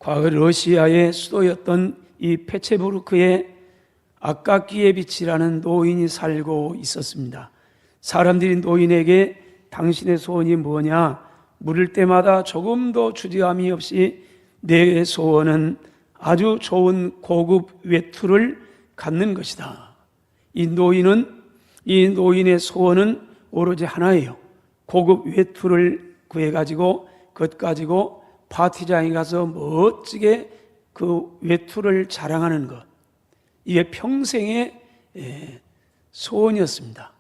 과거 러시아의 수도였던 이 페체부르크에 아카키예비치라는 노인이 살고 있었습니다. 사람들이 노인에게 당신의 소원이 뭐냐 물을 때마다 조금도 주저함이 없이 내 소원은 아주 좋은 고급 외투를 갖는 것이다. 이 노인의 소원은 오로지 하나예요. 고급 외투를 구해가지고 그것 가지고 파티장에 가서 멋지게 그 외투를 자랑하는 것. 이게 평생의 소원이었습니다.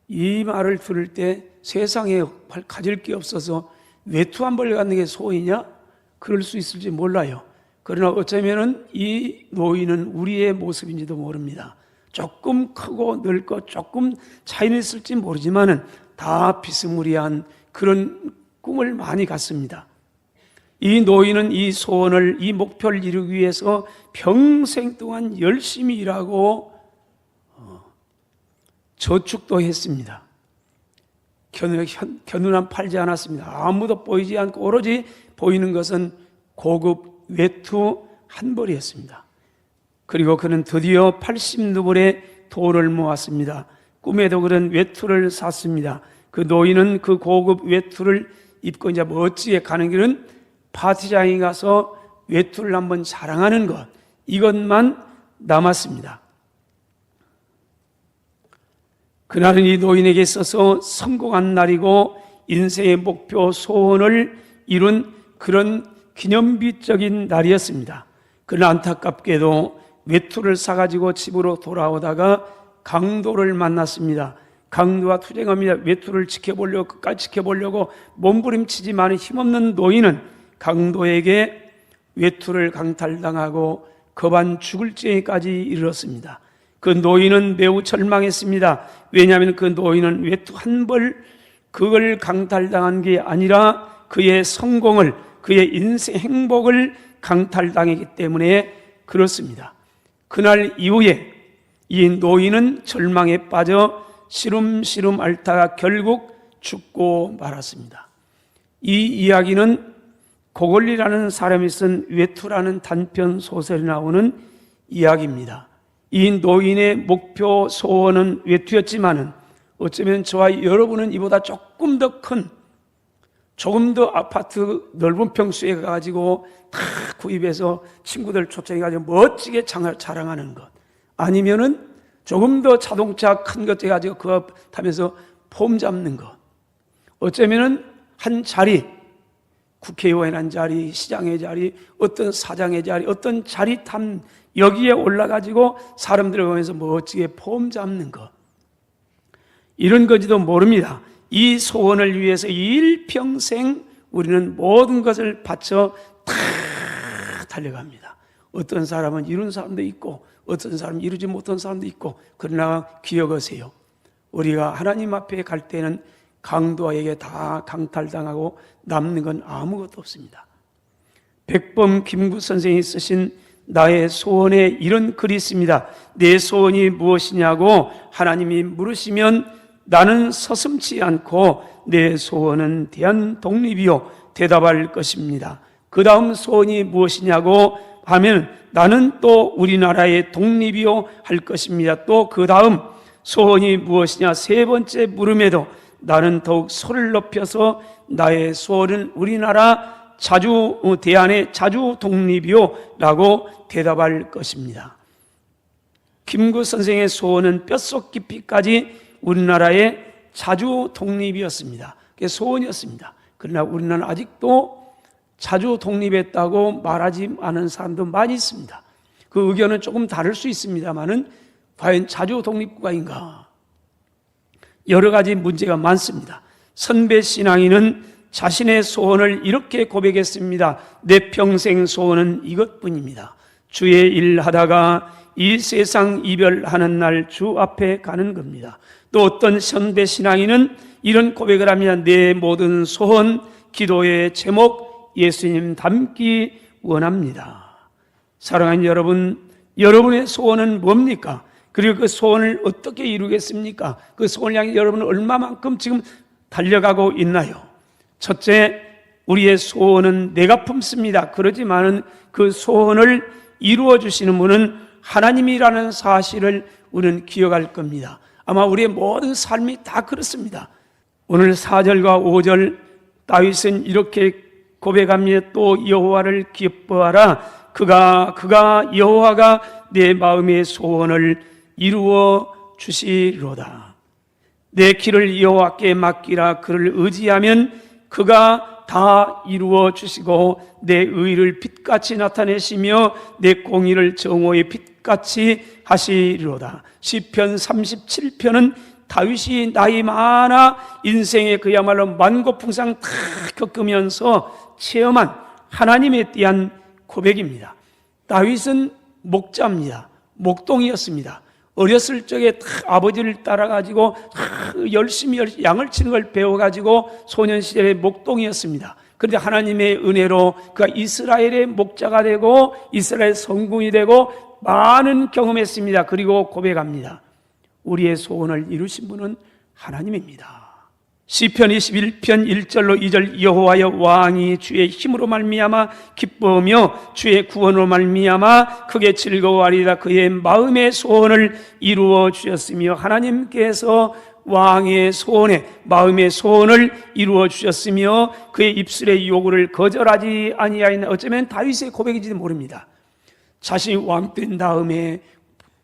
이 말을 들을 때 세상에 가질 게 없어서 외투 한 벌 갖는 게 소원이냐? 그럴 수 있을지 몰라요. 그러나 어쩌면은 이 노인은 우리의 모습인지도 모릅니다. 조금 크고 늙고 조금 차이는 있을지 모르지만은 다 비스무리한 그런 꿈을 많이 갖습니다. 이 노인은 이 소원을, 이 목표를 이루기 위해서 평생 동안 열심히 일하고 저축도 했습니다. 겨누남 팔지 않았습니다. 아무도 보이지 않고 오로지 보이는 것은 고급 외투 한 벌이었습니다. 그리고 그는 드디어 80루블의 돈을 모았습니다. 꿈에도 그런 외투를 샀습니다. 그 노인은 그 고급 외투를 입고 이제 멋지게 가는 길은 파티장에 가서 외투를 한번 자랑하는 것, 이것만 남았습니다. 그날은 이 노인에게 있어서 성공한 날이고 인생의 목표 소원을 이룬 그런 기념비적인 날이었습니다. 그러나 안타깝게도 외투를 사가지고 집으로 돌아오다가 강도를 만났습니다. 강도와 투쟁합니다. 외투를 지켜보려고, 끝까지 지켜보려고 몸부림치지만 힘없는 노인은 강도에게 외투를 강탈당하고 거반 죽을 죄까지 이르렀습니다. 그 노인은 매우 절망했습니다. 왜냐하면 그 노인은 외투 한 벌 그걸 강탈당한 게 아니라 그의 성공을, 그의 인생 행복을 강탈당했기 때문에 그렇습니다. 그날 이후에 이 노인은 절망에 빠져 시름시름 앓다가 결국 죽고 말았습니다. 이 이야기는 고골리라는 사람이 쓴 외투라는 단편 소설에 나오는 이야기입니다. 이 노인의 목표 소원은 외투였지만은 어쩌면 저와 여러분은 이보다 조금 더 큰, 조금 더 아파트 넓은 평수에 가가지고 다 구입해서 친구들 초청해가지고 멋지게 자랑하는 것, 아니면은 조금 더 자동차 큰 것 해가지고 그거 타면서 폼 잡는 것, 어쩌면은 한 자리, 국회의원의 한 자리, 시장의 자리, 어떤 사장의 자리, 어떤 자리 탐 여기에 올라가지고 사람들을 보면서 멋지게 폼 잡는 것, 이런 건지도 모릅니다. 이 소원을 위해서 일평생 우리는 모든 것을 바쳐 다 달려갑니다. 어떤 사람은 이룬 사람도 있고 어떤 사람은 이루지 못한 사람도 있고, 그러나 기억하세요. 우리가 하나님 앞에 갈 때는 강도에게 다 강탈당하고 남는 건 아무것도 없습니다. 백범 김구 선생이 쓰신 나의 소원에 이런 글이 있습니다. 내 소원이 무엇이냐고 하나님이 물으시면 나는 서슴지 않고 내 소원은 대한독립이요 대답할 것입니다. 그 다음 소원이 무엇이냐고 하면 나는 또 우리나라의 독립이요 할 것입니다. 또 그 다음 소원이 무엇이냐 세 번째 물음에도 나는 더욱 소리를 높여서 나의 소원은 우리나라 대한의 자주 독립이요 라고 대답할 것입니다. 김구 선생의 소원은 뼛속 깊이까지 우리나라의 자주 독립이었습니다. 그게 소원이었습니다. 그러나 우리나라는 아직도 자주 독립했다고 말하지 않은 사람도 많이 있습니다. 그 의견은 조금 다를 수 있습니다만은 과연 자주 독립국가인가? 여러 가지 문제가 많습니다. 선배 신앙인은 자신의 소원을 이렇게 고백했습니다. 내 평생 소원은 이것뿐입니다. 주의 일 하다가 이 세상 이별하는 날 주 앞에 가는 겁니다. 또 어떤 선배 신앙인은 이런 고백을 합니다. 내 모든 소원, 기도의 제목 예수님 닮기 원합니다. 사랑하는 여러분, 여러분의 소원은 뭡니까? 그리고 그 소원을 어떻게 이루겠습니까? 그 소원을 향해 여러분은 얼마만큼 지금 달려가고 있나요? 첫째, 우리의 소원은 내가 품습니다. 그러지만은 그 소원을 이루어 주시는 분은 하나님이라는 사실을 우리는 기억할 겁니다. 아마 우리의 모든 삶이 다 그렇습니다. 오늘 4절과 5절 다윗은 이렇게 고백합니다. 또 여호와를 기뻐하라. 그가 여호와가 내 마음의 소원을 이루어 주시리로다. 내 길을 여호와께 맡기라. 그를 의지하면 그가 다 이루어 주시고 내 의를 빛같이 나타내시며 내 공의를 정오의 빛같이 하시리로다. 시편 37편은 다윗이 나이 많아 인생의 그야말로 만고풍상 다 겪으면서 체험한 하나님에 대한 고백입니다. 다윗은 목자입니다. 목동이었습니다. 어렸을 적에 아버지를 따라가지고 열심히 양을 치는 걸 배워가지고 소년 시절에 목동이었습니다. 그런데 하나님의 은혜로 그가 이스라엘의 목자가 되고 이스라엘 성군이 되고 많은 경험했습니다. 그리고 고백합니다. 우리의 소원을 이루신 분은 하나님입니다. 시편 21편 1절로 2절 여호와여 왕이 주의 힘으로 말미암아 기뻐하며 주의 구원으로 말미암아 크게 즐거워하리라. 그의 마음의 소원을 이루어 주셨으며 하나님께서 왕의 소원에 마음의 소원을 이루어 주셨으며 그의 입술의 요구를 거절하지 아니하였나. 어쩌면 다윗의 고백인지도 모릅니다. 자신이 왕 된 다음에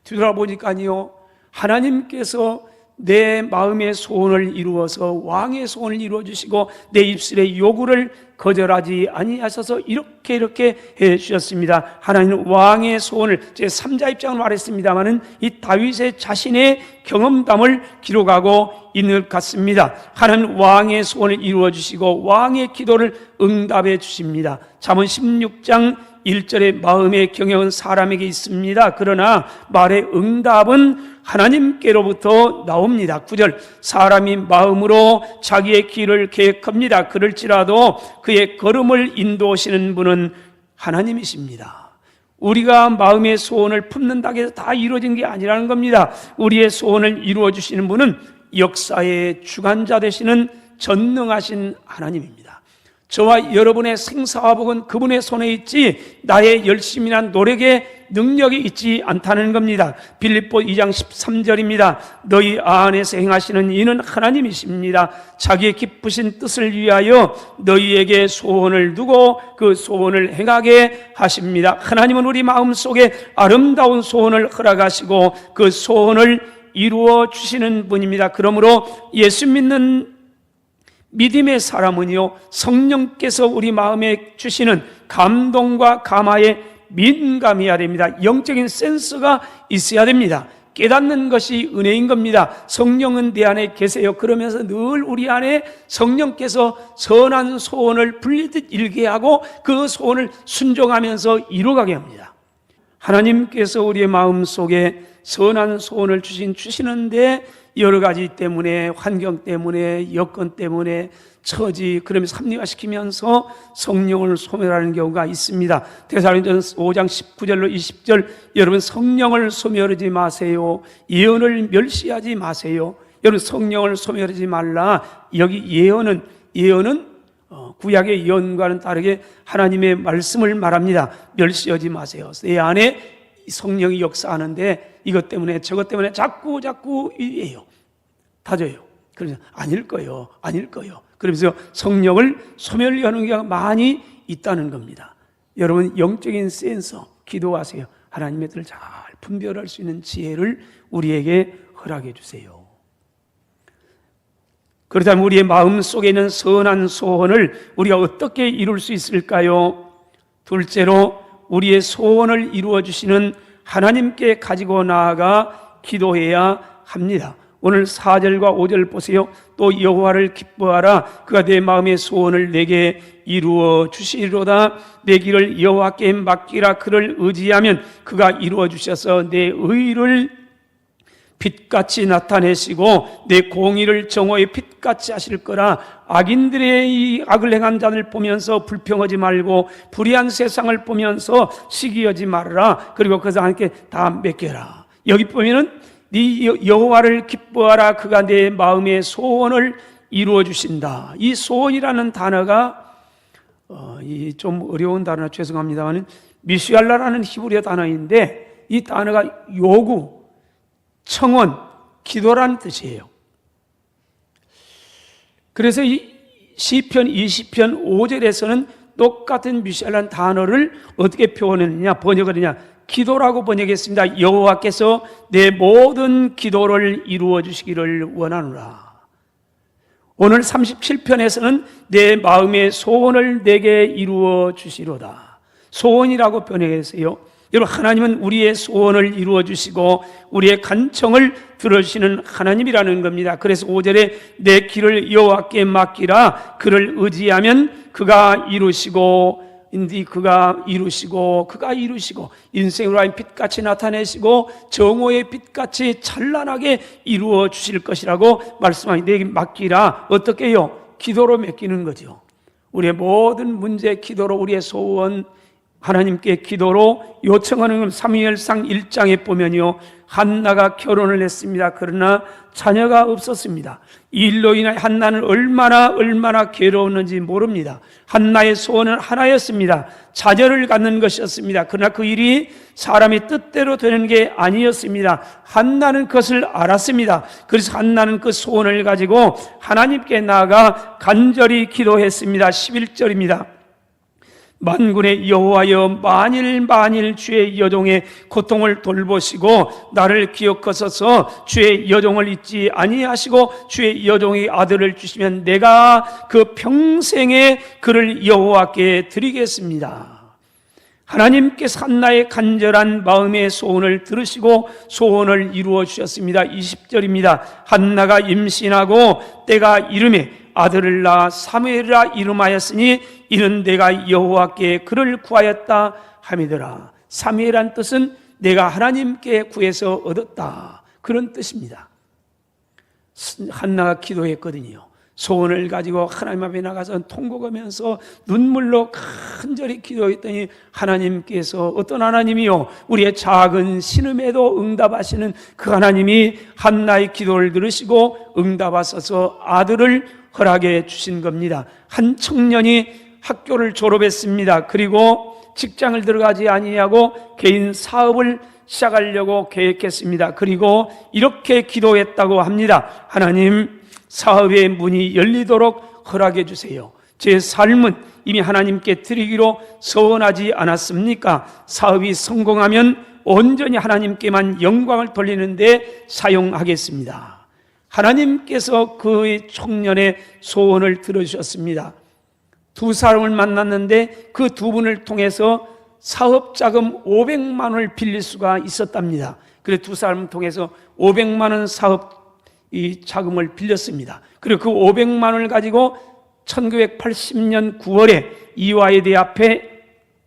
뒤돌아보니까요, 하나님께서 내 마음의 소원을 이루어서 왕의 소원을 이루어 주시고 내 입술의 요구를 거절하지 아니하셔서 이렇게 해 주셨습니다. 하나님은 왕의 소원을, 제 3자 입장을 말했습니다마는 이 다윗의 자신의 경험담을 기록하고 있는 것 같습니다. 하나님은 왕의 소원을 이루어 주시고 왕의 기도를 응답해 주십니다. 잠언 16장 1절에 마음의 경영은 사람에게 있습니다. 그러나 말의 응답은 하나님께로부터 나옵니다. 9절 사람이 마음으로 자기의 길을 계획합니다. 그럴지라도 그의 걸음을 인도하시는 분은 하나님이십니다. 우리가 마음의 소원을 품는다고 해서 다 이루어진 게 아니라는 겁니다. 우리의 소원을 이루어 주시는 분은 역사의 주관자 되시는 전능하신 하나님입니다. 저와 여러분의 생사와 복은 그분의 손에 있지 나의 열심이나 노력의 능력이 있지 않다는 겁니다. 빌립보 2장 13절입니다. 너희 안에서 행하시는 이는 하나님이십니다. 자기의 기쁘신 뜻을 위하여 너희에게 소원을 두고 그 소원을 행하게 하십니다. 하나님은 우리 마음속에 아름다운 소원을 허락하시고 그 소원을 이루어 주시는 분입니다. 그러므로 예수 믿는 믿음의 사람은요, 성령께서 우리 마음에 주시는 감동과 감화에 민감해야 됩니다. 영적인 센스가 있어야 됩니다. 깨닫는 것이 은혜인 겁니다. 성령은 내 안에 계세요. 그러면서 늘 우리 안에 성령께서 선한 소원을 불리듯 일게 하고 그 소원을 순종하면서 이루어가게 합니다. 하나님께서 우리의 마음속에 선한 소원을 주시는데 여러 가지 때문에, 환경 때문에, 여건 때문에, 처지, 그러면서 합리화시키면서 성령을 소멸하는 경우가 있습니다. 데살로니가전서 5장 19절로 20절, 여러분 성령을 소멸하지 마세요. 예언을 멸시하지 마세요. 여러분 성령을 소멸하지 말라. 여기 예언은 구약의 예언과는 다르게 하나님의 말씀을 말합니다. 멸시하지 마세요. 내 안에 성령이 역사하는데 이것 때문에 저것 때문에 자꾸 이래요. 다져요. 그래서 아닐 거요. 그러면서 성령을 소멸하는 경우가 많이 있다는 겁니다. 여러분 영적인 센서 기도하세요. 하나님의 뜻을 잘 분별할 수 있는 지혜를 우리에게 허락해 주세요. 그렇다면 우리의 마음 속에 있는 선한 소원을 우리가 어떻게 이룰 수 있을까요? 둘째로 우리의 소원을 이루어 주시는 하나님께 가지고 나아가 기도해야 합니다. 오늘 4절과 5절 보세요. 또 여호와를 기뻐하라. 그가 내 마음의 소원을 내게 이루어 주시리로다. 내 길을 여호와께 맡기라. 그를 의지하면 그가 이루어 주셔서 내 의를 빛같이 나타내시고 내 공의를 정오의 빛같이 하실 거라. 악인들의 이 악을 행한 자를 보면서 불평하지 말고 불의한 세상을 보면서 시기하지 말아라. 그리고 그 사람께 다 맡겨라. 여기 보면은 네 여호와를 기뻐하라. 그가 내 마음의 소원을 이루어 주신다. 이 소원이라는 단어가 이 좀 어려운 단어라 죄송합니다만 미슈알라라는 히브리어 단어인데 이 단어가 요구, 청원, 기도라는 뜻이에요. 그래서 이 시편 20편 5절에서는 똑같은 미슈알라는 단어를 어떻게 표현했느냐, 번역을 했느냐, 기도라고 번역했습니다. 여호와께서 내 모든 기도를 이루어 주시기를 원하노라. 오늘 37편에서는 내 마음의 소원을 내게 이루어 주시로다. 소원이라고 번역했어요. 여러분, 하나님은 우리의 소원을 이루어 주시고 우리의 간청을 들어주시는 하나님이라는 겁니다. 그래서 5절에 내 길을 여호와께 맡기라. 그를 의지하면 그가 이루시고 그가 이루시고 인생으로 하여금 빛같이 나타내시고 정오의 빛같이 찬란하게 이루어 주실 것이라고 말씀하니 내게 맡기라. 어떻게 해요? 기도로 맡기는 거죠. 우리의 모든 문제 기도로, 우리의 소원 하나님께 기도로 요청하는 건 사무엘상 1장에 보면요, 한나가 결혼을 했습니다. 그러나 자녀가 없었습니다. 이 일로 인해 한나는 얼마나 괴로웠는지 모릅니다. 한나의 소원은 하나였습니다. 자녀를 갖는 것이었습니다. 그러나 그 일이 사람의 뜻대로 되는 게 아니었습니다. 한나는 그것을 알았습니다. 그래서 한나는 그 소원을 가지고 하나님께 나아가 간절히 기도했습니다. 11절입니다. 만군의 여호와여, 만일 주의 여종의 고통을 돌보시고 나를 기억하소서. 주의 여종을 잊지 아니하시고 주의 여종의 아들을 주시면 내가 그 평생에 그를 여호와께 드리겠습니다. 하나님께서 한나의 간절한 마음의 소원을 들으시고 소원을 이루어 주셨습니다. 20절입니다. 한나가 임신하고 때가 이르매 아들을 낳아 사무엘이라 이름하였으니 이는 내가 여호와께 그를 구하였다 함이더라. 사무엘이란 뜻은 내가 하나님께 구해서 얻었다, 그런 뜻입니다. 한나가 기도했거든요. 소원을 가지고 하나님 앞에 나가서 통곡하면서 눈물로 간절히 기도했더니 하나님께서, 어떤 하나님이요, 우리의 작은 신음에도 응답하시는 그 하나님이 한나의 기도를 들으시고 응답하셔서 아들을 허락해 주신 겁니다. 한 청년이 학교를 졸업했습니다. 그리고 직장을 들어가지 아니하고 개인 사업을 시작하려고 계획했습니다. 그리고 이렇게 기도했다고 합니다. 하나님, 사업의 문이 열리도록 허락해 주세요. 제 삶은 이미 하나님께 드리기로 서원하지 않았습니까? 사업이 성공하면 온전히 하나님께만 영광을 돌리는데 사용하겠습니다. 하나님께서 그 청년의 소원을 들어주셨습니다. 두 사람을 만났는데 그 두 분을 통해서 사업자금 500만 원을 빌릴 수가 있었답니다. 그래서 두 사람을 통해서 500만 원 사업 자금을 빌렸습니다. 그리고 그 500만 원을 가지고 1980년 9월에 이화여대 앞에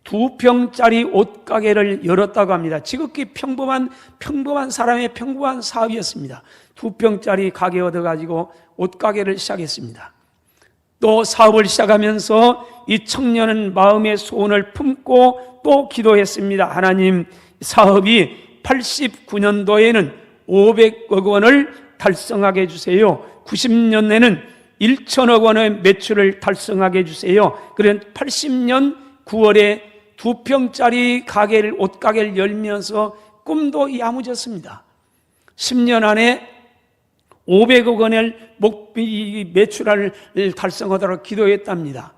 2평짜리 옷가게를 열었다고 합니다. 지극히 평범한 사람의 평범한 사업이었습니다. 2평짜리 가게 얻어가지고 옷가게를 시작했습니다. 또 사업을 시작하면서 이 청년은 마음의 소원을 품고 또 기도했습니다. 하나님, 사업이 89년도에는 500억 원을 달성하게 해주세요. 90년에는 1천억 원의 매출을 달성하게 해주세요. 그래서 80년 9월에 2평짜리 옷가게를 열면서 꿈도 야무졌습니다. 10년 안에 500억 원의 매출을 달성하도록 기도했답니다.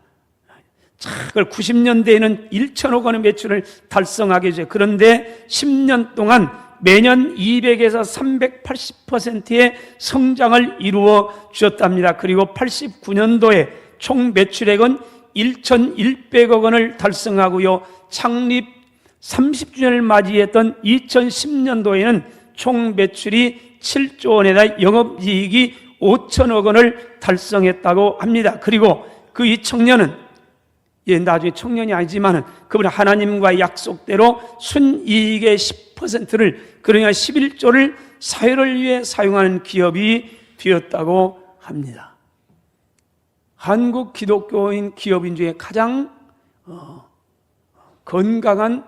그걸 90년대에는 1천억 원의 매출을 달성하게 해줘요. 그런데 10년 동안 매년 200에서 380%의 성장을 이루어 주셨답니다. 그리고 89년도에 총 매출액은 1,100억 원을 달성하고요. 창립 30주년을 맞이했던 2010년도에는 총 매출이 7조 원에다 영업이익이 5천억 원을 달성했다고 합니다. 그리고 그 이 청년은 나중에 청년이 아니지만 그분은 하나님과 약속대로 순이익의 10%를, 그러니까 11조를 사회를 위해 사용하는 기업이 되었다고 합니다. 한국 기독교인 기업인 중에 가장 건강한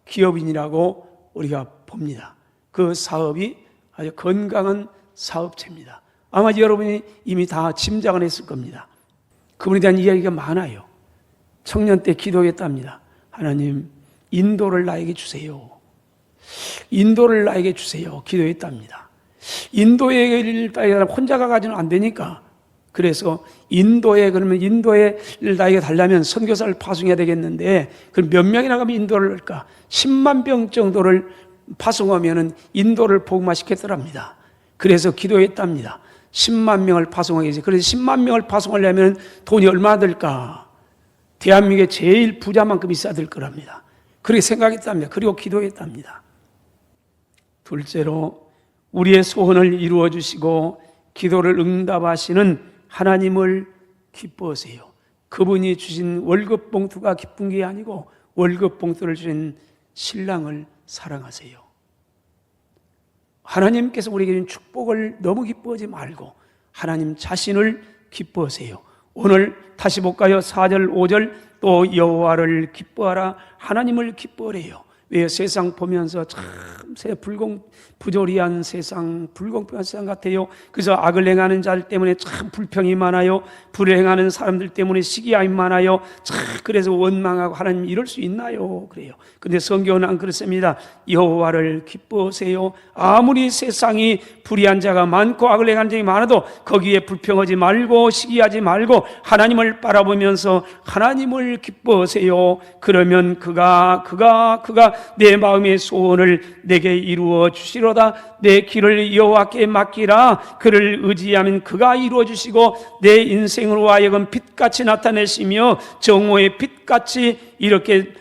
기업인이라고 우리가 봅니다. 그 사업이 아주 건강한 사업체입니다. 아마 여러분이 이미 다 짐작을 했을 겁니다. 그분에 대한 이야기가 많아요. 청년 때 기도했답니다. 하나님, 인도를 나에게 주세요. 인도를 나에게 주세요. 기도했답니다. 인도에 혼자가 가지는 안 되니까, 그래서 그러면 인도에 나에게 달라면 선교사를 파송해야 되겠는데, 그럼 몇 명이나 가면 인도를 할까? 10만 병 정도를 파송하면은 인도를 복음화시켰더랍니다. 그래서 기도했답니다. 10만 명을 파송하기 위해서. 그래서 10만 명을 파송하려면 돈이 얼마나 들까? 대한민국의 제일 부자만큼 있어야 될 거랍니다. 그렇게 생각했답니다. 그리고 기도했답니다. 둘째로, 우리의 소원을 이루어 주시고 기도를 응답하시는 하나님을 기뻐하세요. 그분이 주신 월급 봉투가 기쁜 게 아니고 월급 봉투를 주신 신랑을 사랑하세요. 하나님께서 우리에게 준 축복을 너무 기뻐하지 말고 하나님 자신을 기뻐하세요. 오늘 다시 볼까요? 4절, 5절. 또 여호와를 기뻐하라. 하나님을 기뻐하래요. 왜? 세상 보면서 참 부조리한 세상, 불공평한 세상 같아요. 그래서 악을 행하는 자들 때문에 참 불평이 많아요. 불을 행하는 사람들 때문에 시기함이 많아요. 참 그래서 원망하고 하나님 이럴 수 있나요? 그래요. 근데 성경은 안 그렇습니다. 여호와를 기뻐하세요. 아무리 세상이 불의한 자가 많고 악을 행하는 자가 많아도 거기에 불평하지 말고 시기하지 말고 하나님을 바라보면서 하나님을 기뻐하세요. 그러면 그가 내 마음의 소원을 내게 이루어 주시로다. 내 길을 여호와께 맡기라. 그를 의지하면 그가 이루어 주시고 내 인생으로 하여금 빛같이 나타내시며 정오의 빛같이 이렇게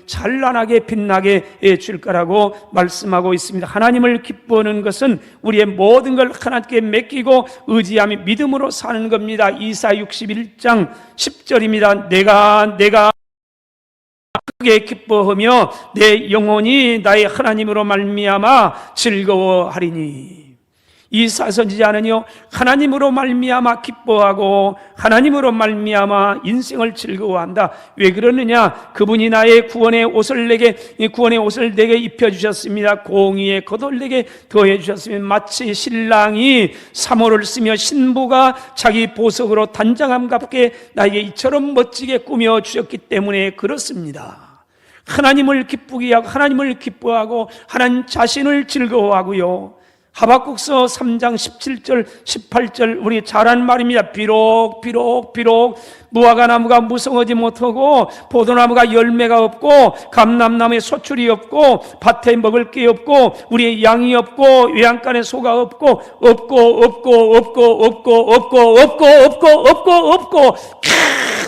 찬란하게 빛나게 해줄 거라고 말씀하고 있습니다. 하나님을 기뻐하는 것은 우리의 모든 걸 하나님께 맡기고 의지하며 믿음으로 사는 겁니다. 이사 61장 10절입니다. 내가 크게 기뻐하며 내 영혼이 나의 하나님으로 말미암아 즐거워하리니. 이사 선지자는요, 하나님으로 말미암아 기뻐하고 하나님으로 말미암아 인생을 즐거워한다. 왜 그러느냐? 그분이 나의 구원의 옷을 내게 입혀 주셨습니다. 공의의 겉을 내게 더해 주셨으면 마치 신랑이 사모를 쓰며 신부가 자기 보석으로 단장함답게 나에게 이처럼 멋지게 꾸며 주셨기 때문에 그렇습니다. 하나님을 기쁘게 하고 하나님을 기뻐하고 하나님 자신을 즐거워하고요. 하박국서 3장 17절 18절 우리 잘한 말입니다. 비록 무화과나무가 무성하지 못하고 포도나무가 열매가 없고 감람나무에 소출이 없고 밭에 먹을 게 없고 우리의 양이 없고 외양간에 소가 없고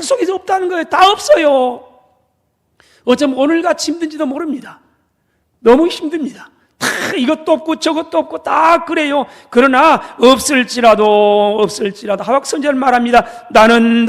속에서 없다는 거예요. 다 없어요. 어쩌면 오늘같이 힘든지도 모릅니다. 너무 힘듭니다. 다 이것도 없고 저것도 없고 다 그래요. 그러나 없을지라도 하박 선지자는 말합니다. 나는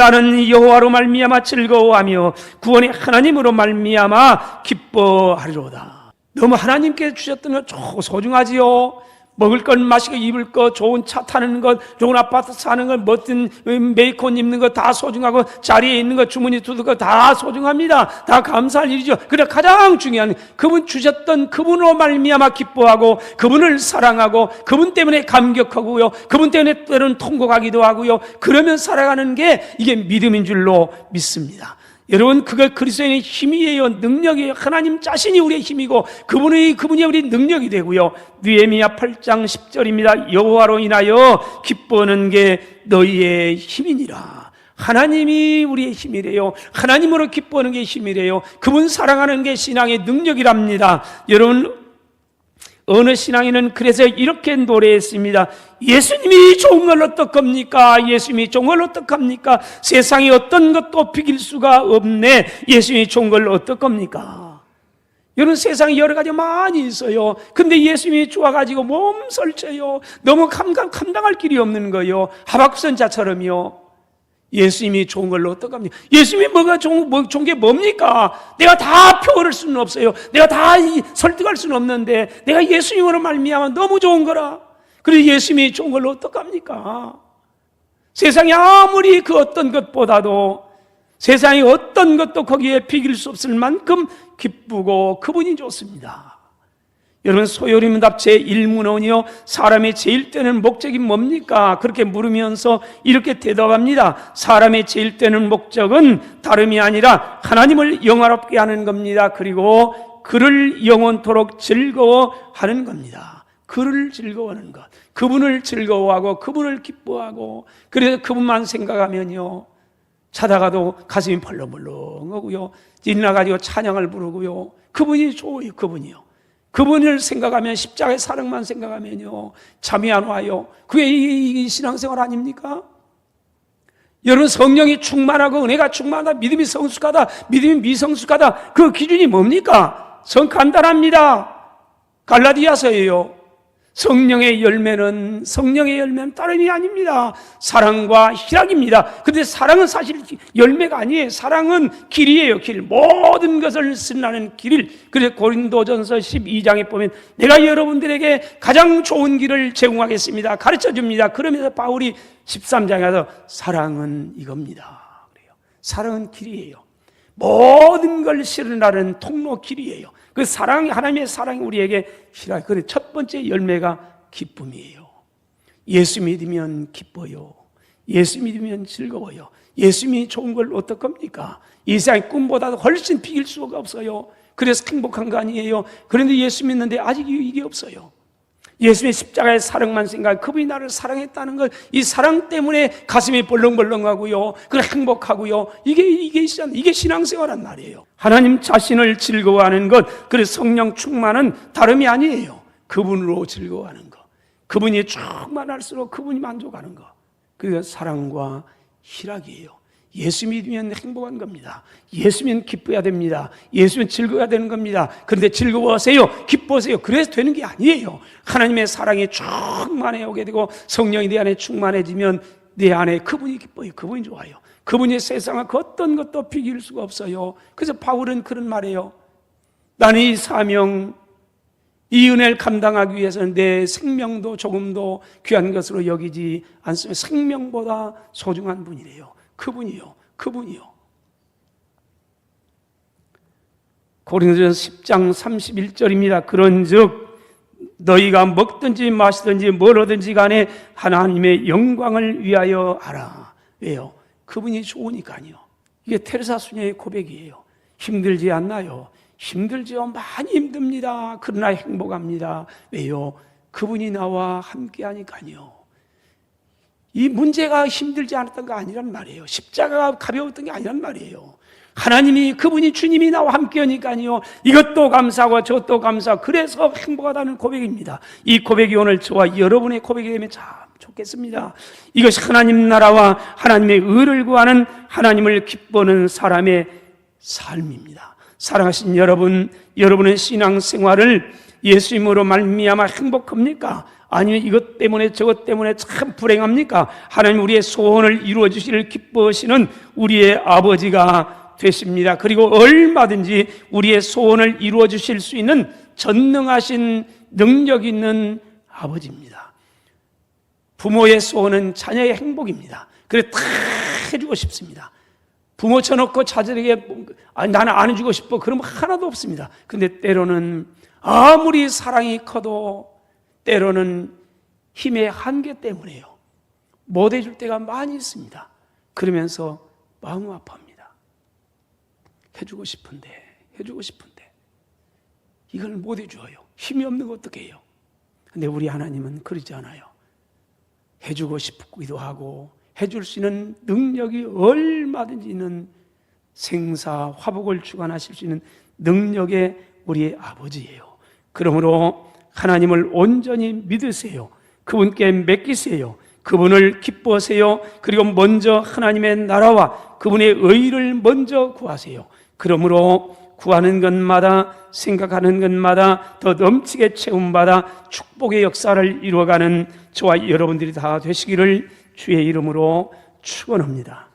여호와로 말미암아 즐거워하며 구원의 하나님으로 말미암아 기뻐하리로다. 너무 하나님께 주셨던 거 소중하지요. 먹을 것, 마시고 입을 것, 좋은 차 타는 것, 좋은 아파트 사는 것, 멋진 메이크업 입는 것 다 소중하고 자리에 있는 것, 주머니 두는 것 다 소중합니다. 다 감사할 일이죠. 그러나 가장 중요한 그분 주셨던 그분으로 말미암아 기뻐하고 그분을 사랑하고 그분 때문에 감격하고요. 그분 때문에 때로는 통곡하기도 하고요. 그러면 살아가는 게 이게 믿음인 줄로 믿습니다. 여러분, 그거 그리스도인의 힘이에요. 능력이에요. 하나님 자신이 우리의 힘이고 그분이 우리 능력이 되고요. 느헤미야 8장 10절입니다. 여호와로 인하여 기뻐하는 게 너희의 힘이니라. 하나님이 우리의 힘이래요. 하나님으로 기뻐하는 게 힘이래요. 그분 사랑하는 게 신앙의 능력이랍니다. 여러분, 어느 신앙인은 그래서 이렇게 노래했습니다. 예수님이 좋은 걸 어떡합니까? 예수님이 좋은 걸 어떡합니까? 세상에 어떤 것도 비길 수가 없네. 예수님이 좋은 걸 어떡합니까? 여러분, 세상에 여러 가지 많이 있어요. 근데 예수님이 좋아가지고 몸설쳐요. 너무 감당할 길이 없는 거예요. 하박국 선지자처럼요. 예수님이 좋은 걸로 어떡합니까? 예수님이 뭐가 좋은 게 뭡니까? 내가 다 표현할 수는 없어요. 내가 다 설득할 수는 없는데 내가 예수님으로 말미암아 너무 좋은 거라. 그래서 예수님이 좋은 걸로 어떡합니까? 세상에 아무리 그 어떤 것보다도 세상의 어떤 것도 거기에 비길 수 없을 만큼 기쁘고 그분이 좋습니다. 여러분, 소요리문답 제1문헌이요 사람의 제일 되는 목적이 뭡니까? 그렇게 물으면서 이렇게 대답합니다. 사람의 제일 되는 목적은 다름이 아니라 하나님을 영화롭게 하는 겁니다. 그리고 그를 영원토록 즐거워하는 겁니다. 그를 즐거워하는 것, 그분을 즐거워하고 그분을 기뻐하고, 그래서 그분만 생각하면요 자다가도 가슴이 벌렁벌렁하고요, 일어나가지고 찬양을 부르고요, 그분이 좋아요. 그분을 생각하면, 십자가의 사랑만 생각하면요 잠이 안 와요. 그게 이 신앙생활 아닙니까? 여러분, 성령이 충만하고 은혜가 충만하다, 믿음이 성숙하다, 믿음이 미성숙하다, 그 기준이 뭡니까? 간단합니다. 갈라디아서예요. 성령의 열매는 다름이 아닙니다. 사랑과 희락입니다. 그런데 사랑은 사실 열매가 아니에요. 사랑은 길이에요. 길. 모든 것을 쓴다는 길. 그래서 고린도전서 12장에 보면 내가 여러분들에게 가장 좋은 길을 제공하겠습니다, 가르쳐줍니다. 그러면서 바울이 13장에 가서 사랑은 이겁니다. 그래요. 사랑은 길이에요. 모든 걸 실현하는 통로 길이에요. 그 사랑이, 하나님의 사랑이 우리에게 희락. 그래, 첫 번째 열매가 기쁨이에요. 예수 믿으면 기뻐요. 예수 믿으면 즐거워요. 예수 믿으면 좋은 걸 어떡합니까? 이 세상의 꿈보다도 훨씬 비길 수가 없어요. 그래서 행복한 거 아니에요. 그런데 예수 믿는데 아직 이게 없어요. 예수의 십자가의 사랑만 생각해, 그분이 나를 사랑했다는 걸, 이 사랑 때문에 가슴이 벌렁벌렁하고요, 그래 행복하고요. 이게 신앙생활란 말이에요. 하나님 자신을 즐거워하는 것, 그래서 성령 충만은 다름이 아니에요. 그분으로 즐거워하는 것, 그분이 충만할수록 그분이 만족하는 것, 그게 사랑과 희락이에요. 예수 믿으면 행복한 겁니다. 예수 믿으면 기뻐야 됩니다. 예수 믿으면 즐거워야 되는 겁니다. 그런데 즐거워하세요, 기뻐하세요, 그래서 되는 게 아니에요. 하나님의 사랑이 충만해 오게 되고 성령이 내 안에 충만해지면 내 안에 그분이 기뻐요. 그분이 좋아요. 그분이 세상을 그 어떤 것도 비길 수가 없어요. 그래서 바울은 그런 말이에요. 나는 이 사명, 이 은혜를 감당하기 위해서는 내 생명도 조금도 귀한 것으로 여기지 않습니다. 생명보다 소중한 분이래요. 그분이요. 고린도전서 10장 31절입니다. 그런즉 너희가 먹든지 마시든지 뭘 하든지 간에 하나님의 영광을 위하여 하라. 왜요? 그분이 좋으니까요. 이게 테레사 수녀의 고백이에요. 힘들지 않나요? 힘들지요. 많이 힘듭니다. 그러나 행복합니다. 왜요? 그분이 나와 함께 하니까요. 이 문제가 힘들지 않았던 게 아니란 말이에요. 십자가가 가벼웠던 게 아니란 말이에요. 하나님이, 그분이, 주님이 나와 함께 하니까요, 이것도 감사하고 저것도 감사하고, 그래서 행복하다는 고백입니다. 이 고백이 오늘 저와 여러분의 고백이 되면 참 좋겠습니다. 이것이 하나님 나라와 하나님의 의를 구하는, 하나님을 기뻐하는 사람의 삶입니다. 사랑하신 여러분, 여러분의 신앙생활을 예수님으로 말미암아 행복합니까? 아니면 이것 때문에 저것 때문에 참 불행합니까? 하나님 우리의 소원을 이루어 주시기를 기뻐하시는 우리의 아버지가 되십니다. 그리고 얼마든지 우리의 소원을 이루어 주실 수 있는 전능하신 능력 있는 아버지입니다. 부모의 소원은 자녀의 행복입니다. 그래 다 해주고 싶습니다. 부모 쳐놓고 자녀에게 나는 안 해주고 싶어, 그러면 하나도 없습니다. 근데 때로는 아무리 사랑이 커도 때로는 힘의 한계 때문에요, 못 해줄 때가 많이 있습니다. 그러면서 마음 아파합니다. 해주고 싶은데 이걸 못 해줘요. 힘이 없는 거 어떻게 해요? 근데 우리 하나님은 그러지 않아요. 해주고 싶기도 하고 해줄 수 있는 능력이 얼마든지 있는, 생사 화복을 주관하실 수 있는 능력의 우리의 아버지예요. 그러므로 하나님을 온전히 믿으세요. 그분께 맡기세요. 그분을 기뻐하세요. 그리고 먼저 하나님의 나라와 그분의 의를 먼저 구하세요. 그러므로 구하는 것마다, 생각하는 것마다 더 넘치게 채움받아 축복의 역사를 이루어가는 저와 여러분들이 다 되시기를 주의 이름으로 축원합니다.